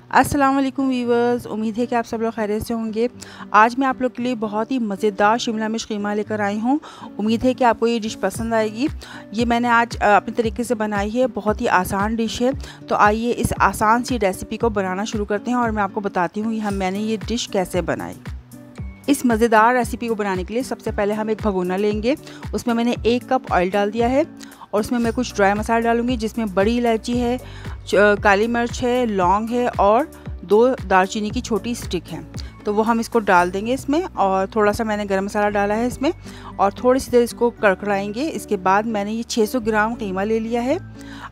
अस्सलाम वालेकुम वीवर्स, उम्मीद है कि आप सब लोग खैरियत से होंगे। आज मैं आप लोग के लिए बहुत ही मज़ेदार शिमला मिर्च कीमा लेकर आई हूँ। उम्मीद है कि आपको ये डिश पसंद आएगी। ये मैंने आज अपने तरीके से बनाई है, बहुत ही आसान डिश है। तो आइए इस आसान सी रेसिपी को बनाना शुरू करते हैं और मैं आपको बताती हूँ मैंने ये डिश कैसे बनाई। इस मज़ेदार रेसिपी को बनाने के लिए सबसे पहले हम एक भगोना लेंगे। उसमें मैंने 1 कप ऑयल डाल दिया है और उसमें मैं कुछ ड्राई मसाला डालूँगी, जिसमें बड़ी इलायची है, काली मिर्च है, लौंग है और 2 दालचीनी की छोटी स्टिक है। तो वो हम इसको डाल देंगे इसमें, और थोड़ा सा मैंने गरम मसाला डाला है इसमें और थोड़ी सी देर इसको कड़कड़ाएंगे। इसके बाद मैंने ये 600 ग्राम कीमा ले लिया है।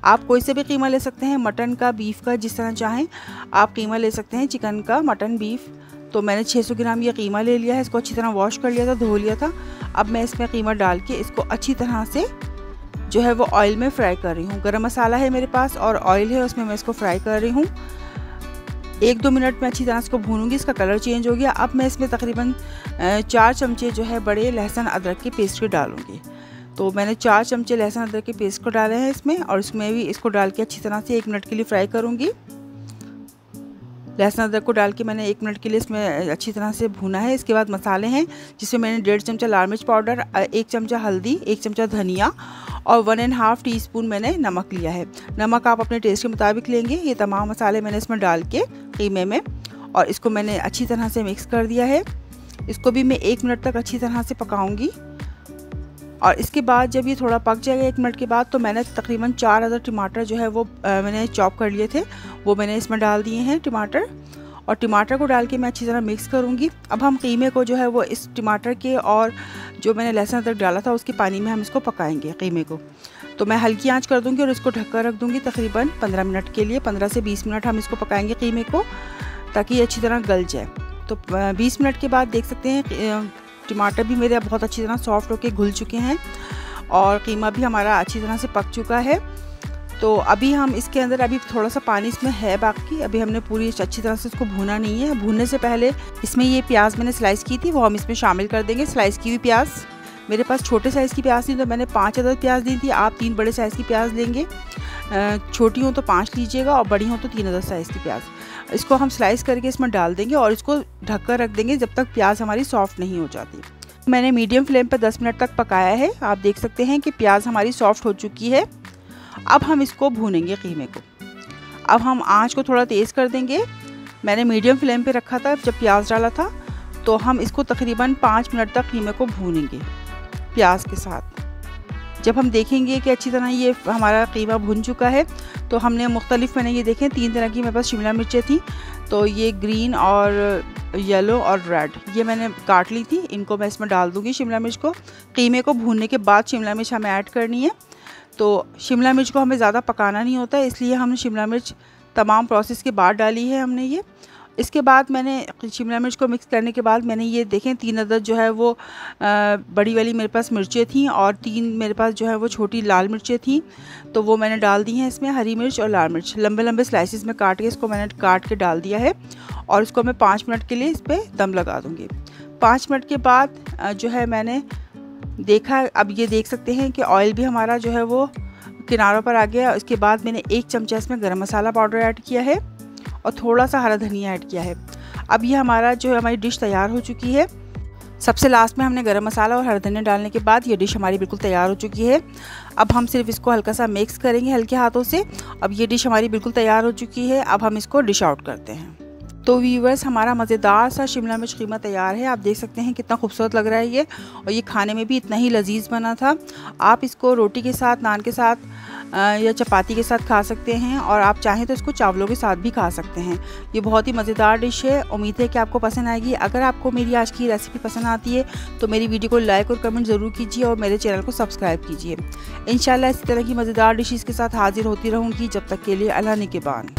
आप कोई से भी कीमा ले सकते हैं, मटन का, बीफ का, जिस तरह चाहें आप कीमा ले सकते हैं, चिकन का, मटन, बीफ। तो मैंने 600 ग्राम ये कीमा ले लिया है। इसको अच्छी तरह वॉश कर लिया था, धो लिया था। अब मैं इसमें कीमा डाल के इसको अच्छी तरह से जो है वो ऑयल में फ्राई कर रही हूँ। गरम मसाला है मेरे पास और ऑयल है, उसमें मैं इसको फ्राई कर रही हूँ। 1-2 मिनट में अच्छी तरह इसको भूनूंगी। इसका कलर चेंज हो गया। अब मैं इसमें तकरीबन 4 चमचे जो है बड़े लहसुन अदरक के पेस्ट के डालूंगी। तो मैंने 4 चमचे लहसुन अदरक के पेस्ट को डाले हैं इसमें, और इसमें भी इसको डाल के अच्छी तरह से 1 मिनट के लिए फ्राई करूँगी। लहसुन अदरक को डाल के मैंने 1 मिनट के लिए इसमें अच्छी तरह से भूना है। इसके बाद मसाले हैं, जिसमें मैंने 1.5 चमचा लाल मिर्च पाउडर, 1 चमचा हल्दी, 1 चमचा धनिया और 1.5 टीस्पून मैंने नमक लिया है। नमक आप अपने टेस्ट के मुताबिक लेंगे। ये तमाम मसाले मैंने इसमें डाल के कीमे में, और इसको मैंने अच्छी तरह से मिक्स कर दिया है। इसको भी मैं 1 मिनट तक अच्छी तरह से पकाऊंगी। और इसके बाद जब ये थोड़ा पक जाएगा 1 मिनट के बाद, तो मैंने तकरीबन 4 अदर टमाटर जो है वो मैंने चॉप कर लिए थे, वो मैंने इसमें डाल दिए हैं टमाटर। और टमाटर को डाल के मैं अच्छी तरह मिक्स करूँगी। अब हम कीमे को जो है वो इस टमाटर के और जो मैंने लहसुन अदरक डाला था उसके पानी में हम इसको पकाएंगे कीमे को। तो मैं हल्की आंच कर दूँगी और इसको ढककर रख दूँगी तकरीबन 15 मिनट के लिए। 15 से 20 मिनट हम इसको पकाएंगे कीमे को, ताकि ये अच्छी तरह गल जाए। तो 20 मिनट के बाद देख सकते हैं टमाटर भी मेरे बहुत अच्छी तरह सॉफ्ट होके घुल चुके हैं और कीमा भी हमारा अच्छी तरह से पक चुका है। तो अभी हम इसके अंदर अभी थोड़ा सा पानी इसमें है बाकी, अभी हमने पूरी अच्छी तरह से इसको भूना नहीं है। भूनने से पहले इसमें ये प्याज मैंने स्लाइस की थी, वो हम इसमें शामिल कर देंगे। स्लाइस की हुई प्याज, मेरे पास छोटे साइज़ की प्याज थी तो मैंने 5 अदर प्याज ली थी। आप 3 बड़े साइज़ की प्याज लेंगे, छोटी हो तो 5 लीजिएगा और बड़ी हो तो 3 अदर साइज़ की प्याज। इसको हम स्लाइस करके इसमें डाल देंगे और इसको ढककर रख देंगे जब तक प्याज हमारी सॉफ्ट नहीं हो जाती। मैंने मीडियम फ्लेम पर 10 मिनट तक पकाया है। आप देख सकते हैं कि प्याज हमारी सॉफ्ट हो चुकी है। अब हम इसको भूनेंगे कीमे को। अब हम आंच को थोड़ा तेज़ कर देंगे। मैंने मीडियम फ्लेम पे रखा था जब प्याज डाला था। तो हम इसको तकरीबन 5 मिनट तक कीमे को भूनेंगे प्याज के साथ। जब हम देखेंगे कि अच्छी तरह ये हमारा कीमा भुन चुका है, तो हमने मुख्तलिफ, मैंने ये देखें 3 तरह की मेरे पास शिमला मिर्चें थी। तो ये ग्रीन और येलो और रेड ये मैंने काट ली थी। इनको मैं इसमें डाल दूँगी शिमला मिर्च को। कीमे को भूनने के बाद शिमला मिर्च हमें ऐड करनी है। तो शिमला मिर्च को हमें ज़्यादा पकाना नहीं होता, इसलिए हमने शिमला मिर्च तमाम प्रोसेस के बाद डाली है हमने ये। इसके बाद मैंने शिमला मिर्च को मिक्स करने के बाद मैंने ये देखें 3 अदद जो है वो बड़ी वाली मेरे पास मिर्चें थीं और 3 मेरे पास जो है वो छोटी लाल मिर्चें थीं। तो वो मैंने डाल दी हैं इसमें। हरी मिर्च और लाल मिर्च लंबे लंबे स्लाइसिस में काट के इसको मैंने काट के डाल दिया है और इसको मैं 5 मिनट के लिए इस पर दम लगा दूँगी। 5 मिनट के बाद जो है मैंने देखा, अब ये देख सकते हैं कि ऑयल भी हमारा जो है वो किनारों पर आ गया। इसके बाद मैंने 1 चमचा इसमें गरम मसाला पाउडर ऐड किया है और थोड़ा सा हरा धनिया ऐड किया है। अब ये हमारा जो है हमारी डिश तैयार हो चुकी है। सबसे लास्ट में हमने गरम मसाला और हरा धनिया डालने के बाद ये डिश हमारी बिल्कुल तैयार हो चुकी है। अब हम सिर्फ इसको हल्का सा मिक्स करेंगे हल्के हाथों से। अब ये डिश हमारी बिल्कुल तैयार हो चुकी है। अब हम इसको डिश आउट करते हैं। तो व्यूअर्स, हमारा मज़ेदार सा शिमला मिर्च कीमा तैयार है। आप देख सकते हैं कितना खूबसूरत लग रहा है ये, और ये खाने में भी इतना ही लजीज बना था। आप इसको रोटी के साथ, नान के साथ या चपाती के साथ खा सकते हैं, और आप चाहें तो इसको चावलों के साथ भी खा सकते हैं। ये बहुत ही मज़ेदार डिश है। उम्मीद है कि आपको पसंद आएगी। अगर आपको मेरी आज की रेसिपी पसंद आती है तो मेरी वीडियो को लाइक और कमेंट ज़रूर कीजिए और मेरे चैनल को सब्सक्राइब कीजिए। इंशाल्लाह इसी तरह की मज़ेदार डिशेज़ के साथ हाजिर होती रहूँगी। जब तक के लिए अल्लाह निगहबान।